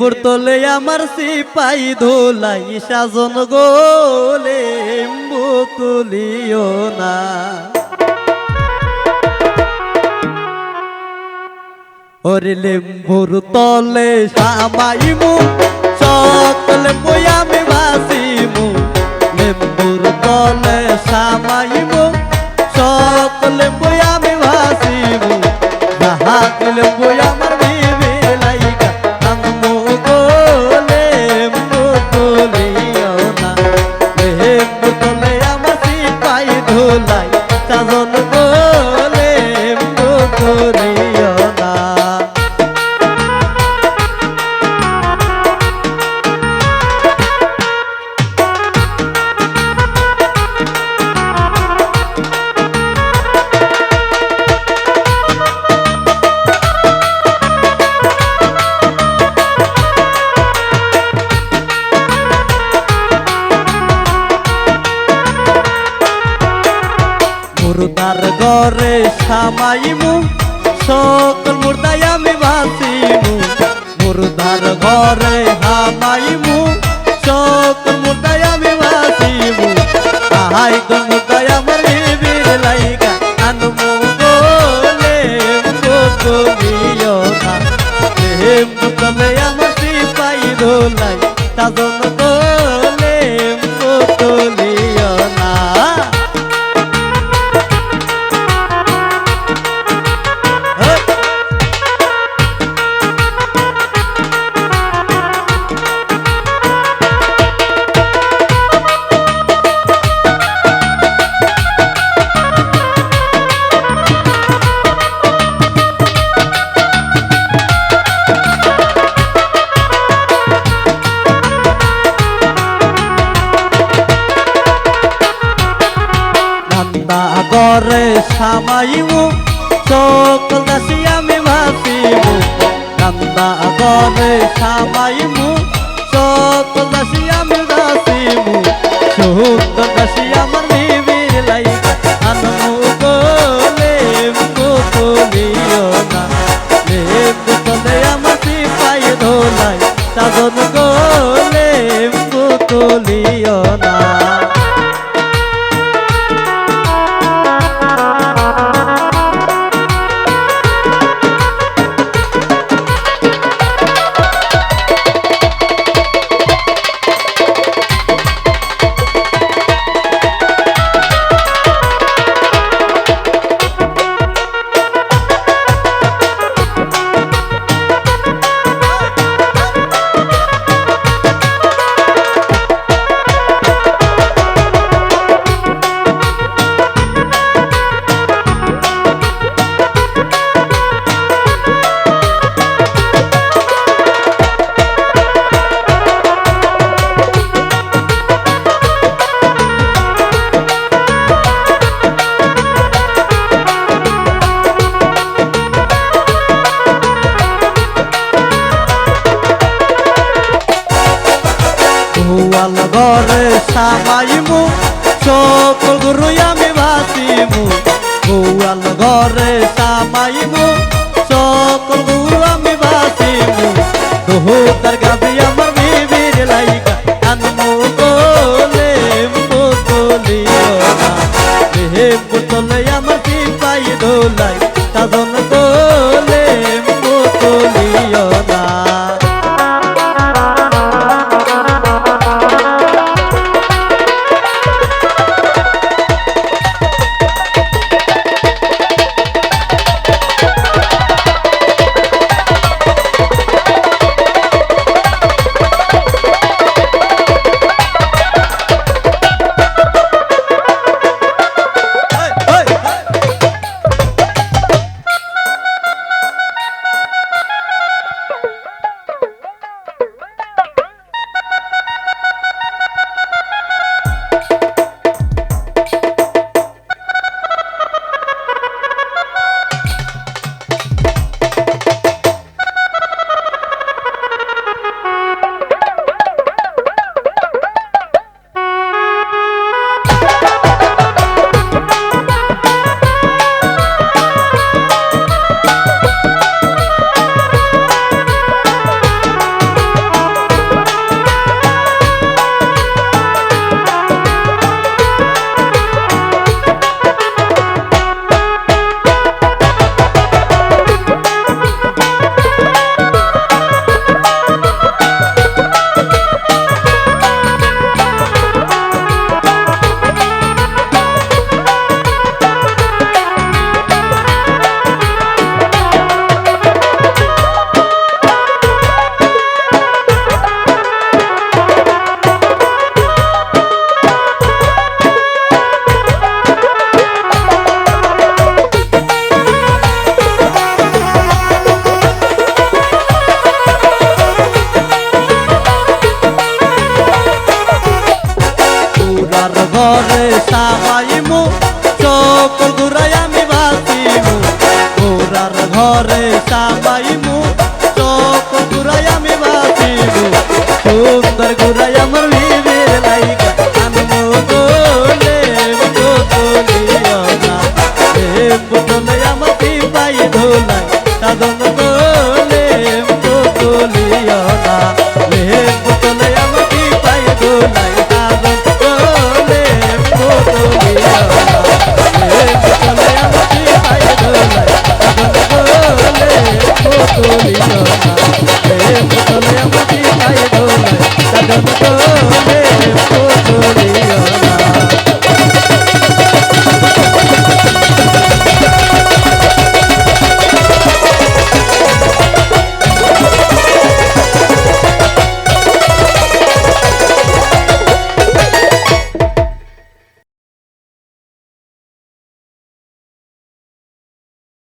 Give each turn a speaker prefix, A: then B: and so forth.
A: লেম্বুর তলে আমার সিপাই ধোলাই সাজন গো লেম্বু তুলিও না। ওরে লেম্বুর তলে সামাইমু সকল বই আমি বাসিমু। লেম্বুর তলে সামাইমু সকল বই আমি বাসিমু। যাহা দিলে বই আমার বিবি লাইগা আনমু গো লেম্বু তুলিও না। লেম্বুর তলে আমার সিপাই ধোলাই সাজন গো লেম্বু তুলিও না। মুর্দার ঘরে সামাইমু সকল মুর্দাই আমি বাসিমু। মুর্দার ঘরে হামাইমু সকল মুর্দাই আমি বাসিমু। আহাই তো মুর্দাই আমার বিবির লাইগা আনমু গো লেম্বু তুলিও না। লেম্বু তলে আমার সিপাই ধোলাই সাজন গো লেম্বু তুলিও না। ঘরে সামাইমু সকল দাসী আমি ভাসিমু। কান্দা ঘরে সামাইমু সকল দাসী আমি ভাসিমু। সুন্দর দাসী আমার বিবির লাইগা আনমু গো লেম্বু তুলিও না। লেম্বু তলে আমার সিপাই ধোলাই সাজন গো লেম্বু তুলিও না। গোয়াল ঘরে সামাইমু সকল গরুই আমি বাসিমু। গোয়াল ঘরে সামাইমু সকল গরু আমি বাসিমু। দোহতার গাবি আমার বিবির লাইগা আনমু গো লেম্বু তুলিও না। লেম্বু তলে আমার সিপাই ধোলাই সাজন গো লেম্বু তুলিও না। ঘরে সামাইমু সকল ঘুরাই আমি বাঁচিমু ঘোরার ঘরে সামাইমু সকল ঘুরাই আমি বাঁচিমু সুন্দর ঘুরাই আমার বিবির লাইগা আনমো তোলে বোতলিও না এ বোতলে আমার পিপাই ধোলাই সাধন তোলে বোতলিও না এ বোতলে আমার পিপাই ধোলাই সাধন তোলে বোতলিও না এ বোতলে আমার পিপাই ধোলাই সাধন তোলে বোতলিও না